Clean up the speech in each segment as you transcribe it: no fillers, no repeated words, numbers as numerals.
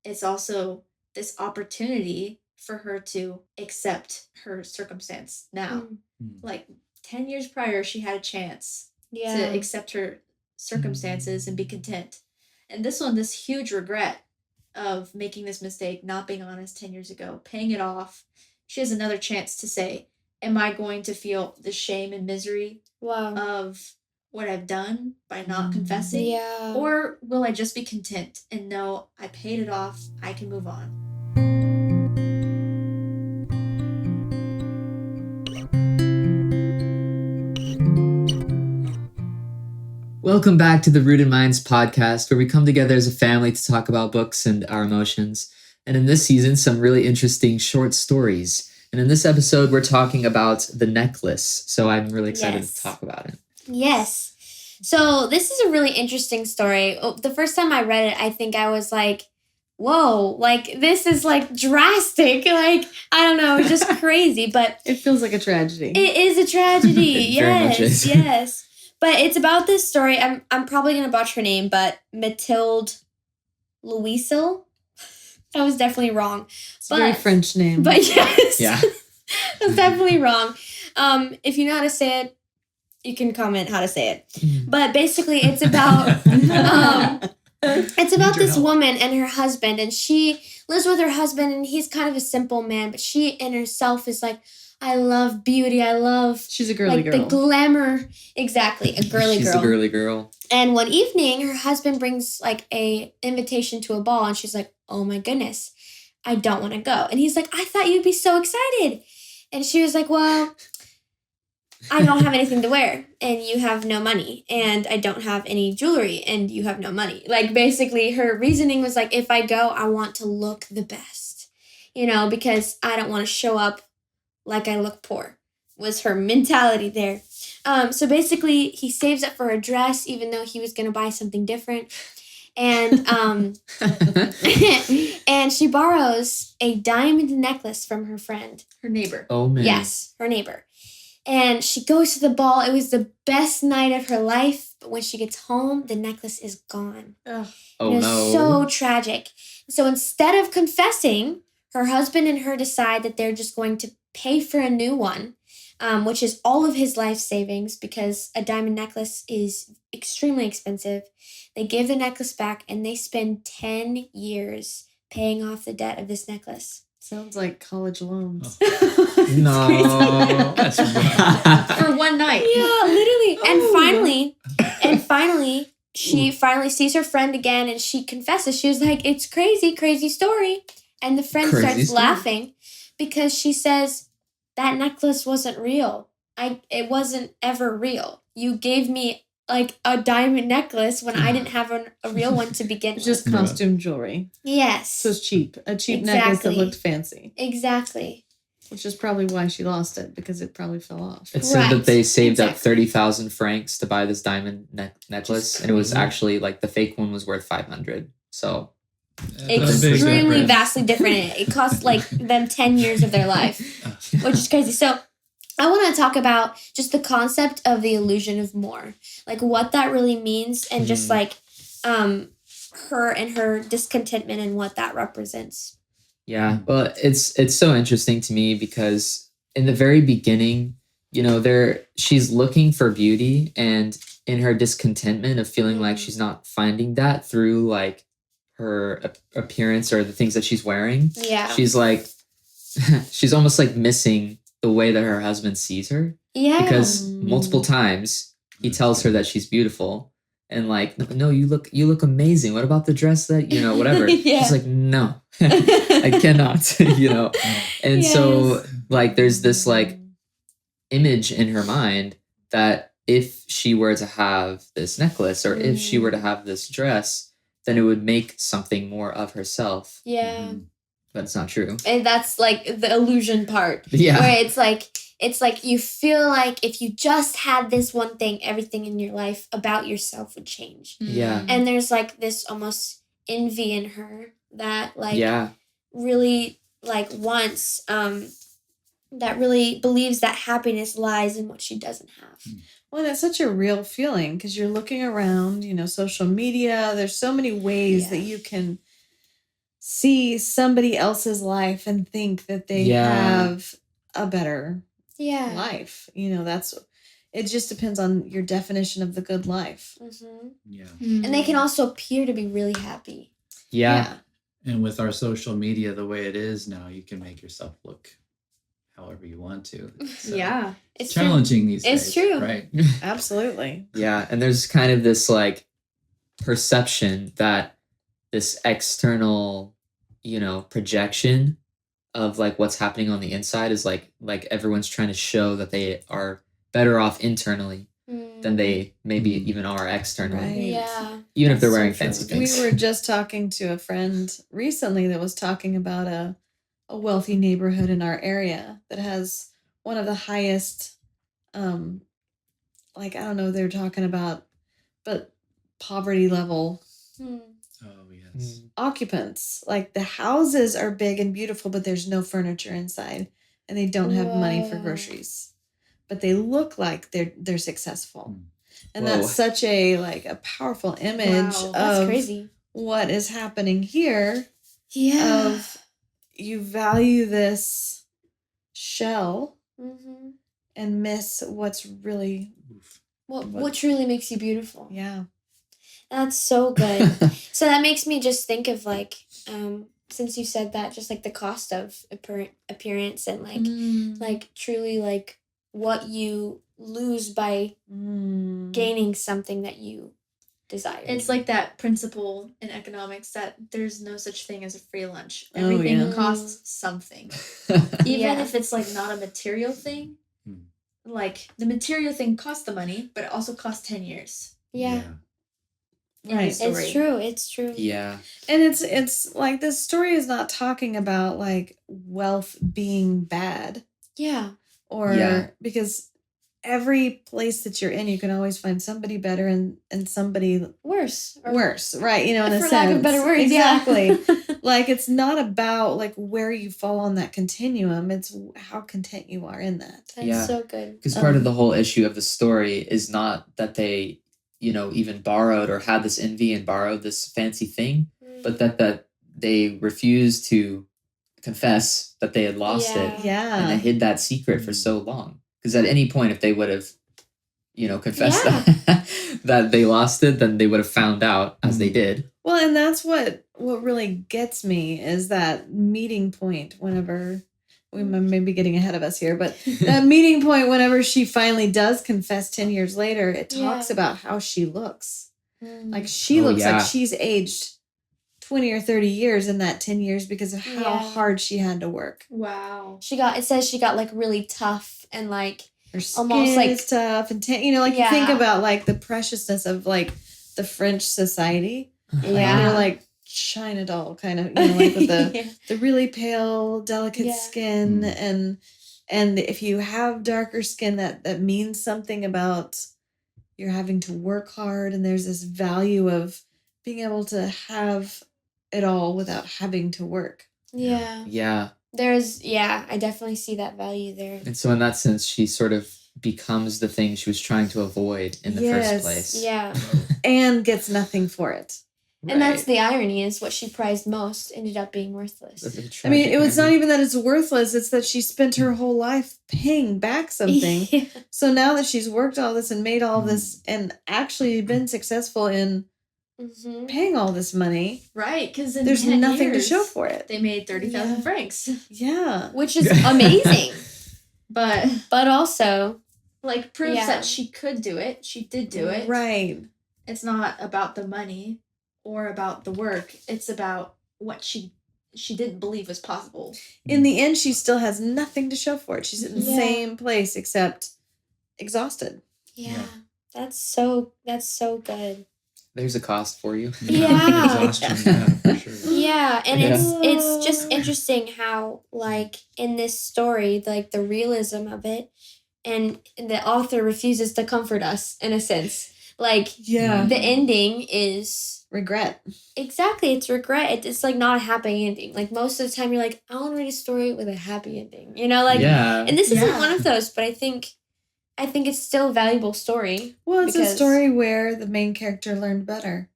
it's also this opportunity for her to accept her circumstance now. Like 10 years prior, she had a chance to accept her circumstances and be content. And this one, this huge regret of making this mistake, not being honest 10 years ago, paying it off. She has another chance to say, am I going to feel the shame and misery of what I've done by not confessing? Yeah. Or will I just be content and know I paid it off, I can move on? Welcome back to the Rooted Minds podcast, where we come together as a family to talk about books and our emotions. And in this season, some really interesting short stories. And in this episode, we're talking about The Necklace. So I'm really excited to talk about it. Yes. So this is a really interesting story. The first time I read it, I think I was like, whoa, like this is like drastic. Like, I don't know, it's just crazy. But it feels like a tragedy. It is a tragedy. It very much is. Yes. But it's about this story. I'm probably going to botch her name, but Mathilde Loisel. That was definitely wrong. It's a very French name. But yes. Yeah. That's definitely wrong. If you know how to say it, you can comment how to say it. But basically, it's about this woman and her husband, and she lives with her husband, and he's kind of a simple man, but she in herself is like, I love beauty. I love... She's a girly girl. The glamour. Exactly. A girly girl. She's a girly girl. And one evening, her husband brings like a invitation to a ball. And she's like, oh my goodness, I don't want to go. And he's like, I thought you'd be so excited. And she was like, well, I don't have anything to wear. And you have no money. And I don't have any jewelry. And you have no money. Like basically her reasoning was like, if I go, I want to look the best. You know, because I don't want to show up like I look poor, was her mentality there. So basically, he saves up for a dress, even though he was going to buy something different. And and she borrows a diamond necklace from her friend. Her neighbor. Oh, man. Yes, her neighbor. And she goes to the ball. It was the best night of her life. But when she gets home, the necklace is gone. Oh, it was no. So tragic. So instead of confessing, her husband and her decide that they're just going to pay for a new one, which is all of his life savings because a diamond necklace is extremely expensive. They give the necklace back and they spend 10 years paying off the debt of this necklace. Sounds like college loans. No. That's for one night. Yeah, literally. And finally, she finally sees her friend again and she confesses. She was like, it's crazy story. And the friend starts laughing because she says, that necklace wasn't real. It wasn't ever real. You gave me like a diamond necklace when I didn't have a real one to begin with. Just costume jewelry. Yes. So it's cheap. A cheap necklace that looked fancy. Exactly. Which is probably why she lost it, because it probably fell off. It said that they saved up 30,000 francs to buy this diamond necklace, and it was actually like the fake one was worth 500. So extremely vastly different. It cost like them 10 years of their life, which is crazy. So I want to talk about just the concept of the illusion of more, like what that really means, and just like her and her discontentment and what that represents. Yeah, well, it's so interesting to me because in the very beginning, you know, she's looking for beauty, and in her discontentment of feeling like she's not finding that through like her appearance or the things that she's wearing. Yeah. She's like, she's almost like missing the way that her husband sees her. Yeah. Because multiple times he tells her that she's beautiful and like, no, you look amazing. What about the dress that, you know, whatever. Yeah. She's like, no, I cannot, you know? And so like, there's this like image in her mind that if she were to have this necklace or if she were to have this dress, then it would make something more of herself. Yeah. But it's not true. And that's like the illusion part. Yeah. Where it's like you feel like if you just had this one thing, everything in your life about yourself would change. Yeah. And there's like this almost envy in her that like really like wants that really believes that happiness lies in what she doesn't have. Well, that's such a real feeling because you're looking around, you know, social media. There's so many ways that you can see somebody else's life and think that they have a better life. It just depends on your definition of the good life. Mm-hmm. Yeah. And they can also appear to be really happy. Yeah. And with our social media the way it is now, you can make yourself look however you want to. So It's challenging these days. It's true. Right. Absolutely. Yeah. And there's kind of this like perception that this external, projection of like what's happening on the inside is like everyone's trying to show that they are better off internally than they maybe even are externally. Right. Yeah. Even if they're So wearing true. fancy things. We were just talking to a friend recently that was talking about a wealthy neighborhood in our area that has one of the highest, I don't know what they're talking about, but poverty level Oh, yes. occupants. Like the houses are big and beautiful, but there's no furniture inside and they don't have money for Whoa. groceries. But they look like they're successful. And Whoa. that's such a powerful image Wow, That's of crazy. what is happening here. Yeah. Of you value this shell Mm-hmm. and miss what's really Oof. What truly makes you beautiful? yeah. That's so good. So that makes me just think of since you said that, just like the cost of appearance and like truly like what you lose by gaining something that you desire. It's like that principle in economics that there's no such thing as a free lunch. Oh, Everything yeah. costs something. Even Yeah. if it's like not a material thing, like the material thing costs the money, but it also costs 10 years. Yeah. in the Right. story. It's true. It's true. Yeah. And it's like this story is not talking about like wealth being bad Yeah. or Yeah. because every place that you're in, you can always find somebody better and somebody Worse. Or worse, right? In a for sense. lack of better words. Exactly. Yeah. Like it's not about like where you fall on that continuum. It's how content you are in that. That's Yeah. so good. Because part of the whole issue of the story is not that they, even borrowed or had this envy and borrowed this fancy thing, but that they refused to confess that they had lost it. And they Yeah. hid that secret for so long. Because at any point, if they would have, confessed Yeah. that they lost it, then they would have found out as they did. Well, and that's what really gets me is that meeting point whenever we may be getting ahead of us here, but that meeting point whenever she finally does confess 10 years later, it talks about how she looks. Like she looks yeah. like she's aged 20 or 30 years in that 10 years because of how Yeah. hard she had to work. Wow. it says she got like really tough and like Her skin almost like is tough and you think about like the preciousness of like the French society. Yeah. They're like China doll kind of, like with the Yeah. the really pale, delicate Yeah. skin and if you have darker skin that means something about you're having to work hard and there's this value of being able to have it all without having to work. Yeah. Yeah. I definitely see that value there. And so in that sense, she sort of becomes the thing she was trying to avoid in the Yes. first place. Yeah. And gets nothing for it. And that's the irony is what she prized most ended up being worthless. I mean, it was not even that it's worthless, it's that she spent her whole life paying back something. Yeah. So now that she's worked all this and made all this and actually been successful in Mm-hmm. paying all this money, Right, because there's nothing to show for it. They made 30,000 Yeah. francs. Yeah. Which is amazing. But But also, like proves Yeah. that she could do it. She did do it. Right. It's not about the money or about the work. It's about what she didn't believe was possible. In the end, she still has nothing to show for it. She's in the Yeah. same place except exhausted. yeah. That's so good. There's a cost for you. Yeah. Exhaustion, for sure. Yeah, and Yeah. it's just interesting how like in this story, like the realism of it, and the author refuses to comfort us in a sense. Like Yeah. the ending is Regret. exactly it's regret. It's like not a happy ending. Like most of the time, you're like, I want to read a story with a happy ending. Like, yeah. and this isn't Yeah. one of those. But I think it's still a valuable story. Well, it's a Because- story where the main character learned better.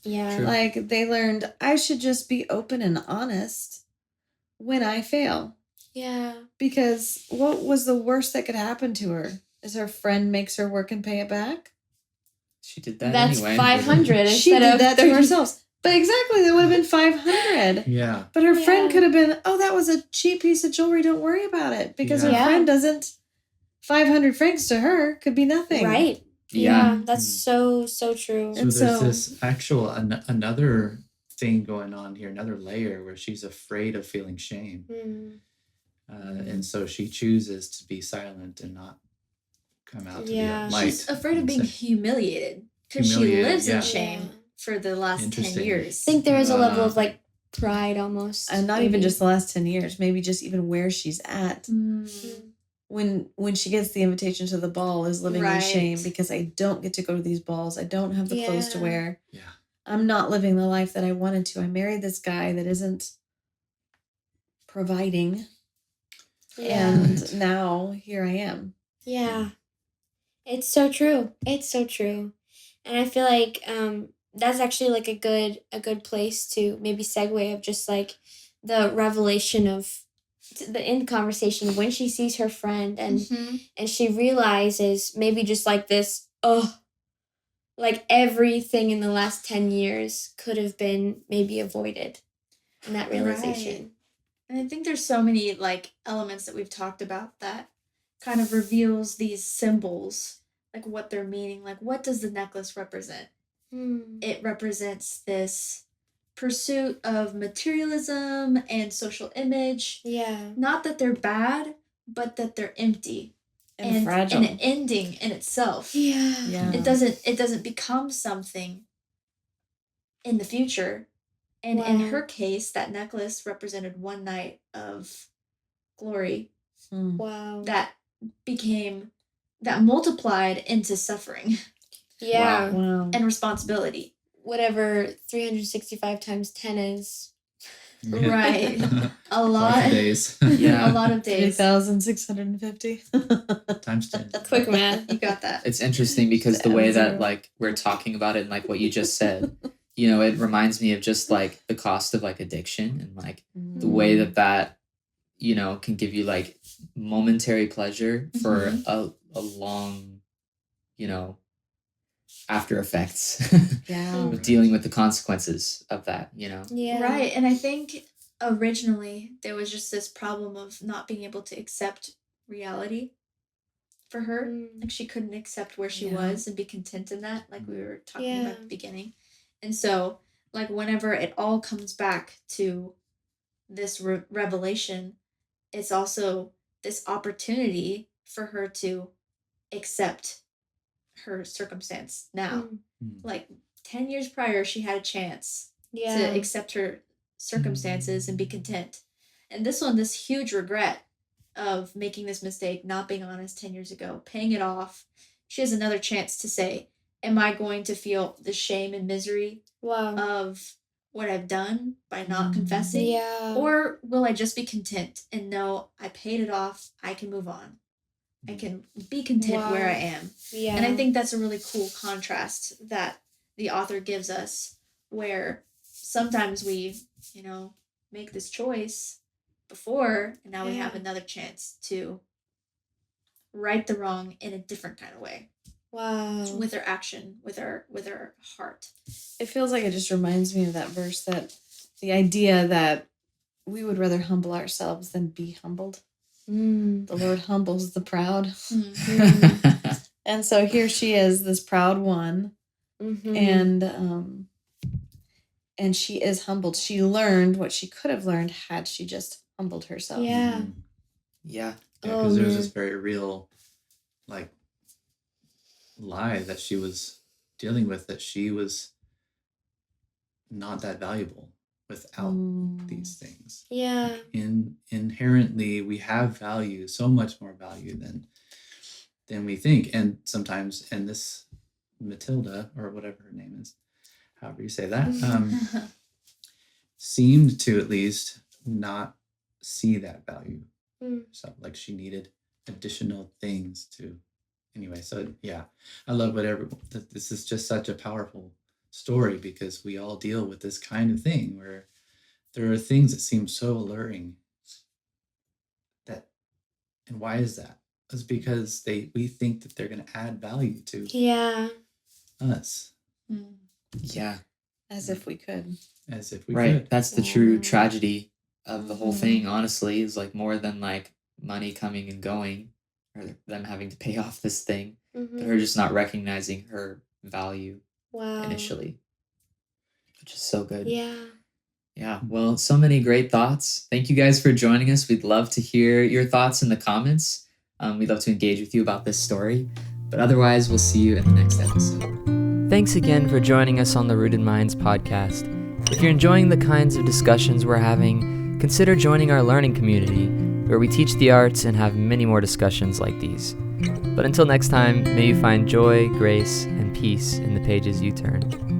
Yeah. True. Like they learned I should just be open and honest when I fail. Yeah. Because what was the worst that could happen to her? Is her friend makes her work and pay it back? She did that That's anyway. 500 She instead did of that to 30. herself. But exactly, that would have been 500. Yeah. But her friend Yeah. could have been, oh, that was a cheap piece of jewelry. Don't worry about it. Because her Yeah. friend doesn't, 500 francs to her could be nothing. Right. Yeah. Yeah. That's so true. So And there's so- this actual another thing going on here, another layer where she's afraid of feeling shame. Mm. And so she chooses to be silent and not come out to Yeah. the light. She's afraid of and being say- humiliated because she Humiliated, lives yeah. in shame for the last 10 Interesting. years. I think there is a level Wow. of like pride almost. And not even just the last 10 years, maybe just even where she's at. Mm. When she gets the invitation to the ball is living in Right. shame because I don't get to go to these balls. I don't have the clothes to Yeah. wear. Yeah. I'm not living the life that I wanted to. I married this guy that isn't providing. Yeah. And now here I am. Yeah. It's so true. It's so true. And I feel like that's actually like a good place to maybe segue of just like the revelation of the end conversation of when she sees her friend and Mhm. and she realizes maybe just like this, oh, like everything in the last 10 years could have been maybe avoided in that realization. And I think there's so many like elements that we've talked about that kind of reveals these symbols, like what they're meaning. Like, what does the necklace represent? Hmm. It represents this pursuit of materialism and social image. Yeah. Not that they're bad, but that they're empty And fragile. and ending in itself. Yeah. Yeah. It doesn't become something in the future. And in Wow. her case, that necklace represented one night of glory Hmm. Wow. that multiplied into suffering Yeah. Wow. and responsibility. Whatever 365 times 10 is. Right. A Lots lot. of days. Yeah. A lot of days. 3,650. Times 10. Quick math. You got that. It's interesting because the Add way a that zero. like we're talking about it and like what you just said, you know, it reminds me of just like the cost of like addiction and like the way that you know can give you like momentary pleasure for a long, you know, after effects Yeah. of dealing with the consequences of that, you know. Yeah. Right. And I think originally there was just this problem of not being able to accept reality for her. Mm. Like she couldn't accept where she Yeah. was and be content in that, like we were talking Yeah. about at the beginning. And so, like, whenever it all comes back to this revelation, it's also this opportunity for her to accept her circumstance now. Mm. Like 10 years prior, she had a chance Yeah. to accept her circumstances and be content. And this one, this huge regret of making this mistake, not being honest 10 years ago, paying it off. She has another chance to say, am I going to feel the shame and misery Wow. of what I've done by not confessing? Yeah. Or will I just be content and know I paid it off, I can move on. I can be content where I am. Yeah. And I think that's a really cool contrast that the author gives us, where sometimes we, you know, make this choice before, and now we have Yeah. another chance to right the wrong in a different kind of way Wow. with our action, with our heart. It feels like it just reminds me of that verse, that the idea that we would rather humble ourselves than be humbled. Mm. The Lord humbles the proud. Mm-hmm. And so here she is, this proud one, Mm-hmm. and she is humbled. She learned what she could have learned had she just humbled herself. Yeah. Mhm. Yeah. Yeah, Oh, because there's man. this very real, like, lie that she was dealing with, that she was not that valuable without these things. Yeah. Inherently, we have value, so much more value than we think, and sometimes, and this Matilda, or whatever her name is, however you say that, seemed to at least not see that value. Mm. So like she needed additional things to, anyway. So yeah, I love whatever. This is just such a powerful story, because we all deal with this kind of thing where there are things that seem so alluring. And why is that? It's because we think that they're going to add value to us. Yeah. As if we could. As if we Right. could. That's the true tragedy of the whole thing, honestly, is like more than like money coming and going or them having to pay off this thing, but her just not recognizing her value initially, which is so good. Yeah, well, so many great thoughts. Thank you guys for joining us. We'd love to hear your thoughts in the comments. We'd love to engage with you about this story. But otherwise, we'll see you in the next episode. Thanks again for joining us on the Rooted Minds podcast. If you're enjoying the kinds of discussions we're having, consider joining our learning community, where we teach the arts and have many more discussions like these. But until next time, may you find joy, grace, and peace in the pages you turn.